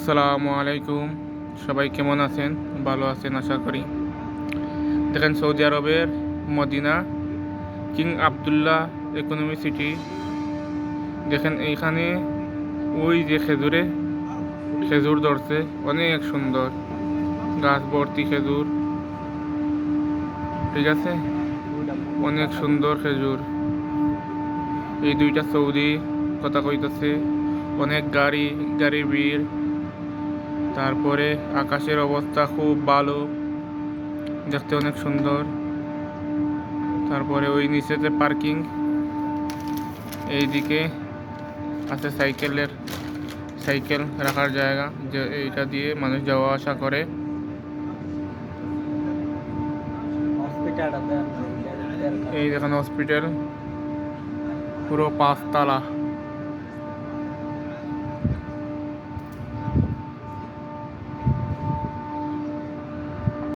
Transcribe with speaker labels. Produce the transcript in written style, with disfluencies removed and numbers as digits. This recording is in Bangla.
Speaker 1: আসসালামু আলাইকুম। সবাই কেমন আছেন? ভালো আছেন আশা করি। দেখেন সৌদি আরবের Medina King Abdullah economy city. দেখেন এইখানে ওই যে খেজুর ধরছে, অনেক সুন্দর গাছ ভর্তি খেজুর। ঠিক আছে, অনেক সুন্দর খেজুর। এই দুইটা সৌদি কথা কইতেছে, অনেক গাড়ির ভিড়। তারপরে আকাশের অবস্থা খুব ভালো, দেখতে অনেক সুন্দর। তারপরে ওই নিচেতে পার্কিং, এইদিকে আছে সাইকেল রাখার জায়গা, যে এইটা দিয়ে মানুষ যাওয়া আসা করে। এই দেখেন হসপিটাল, পুরো 5 তলা।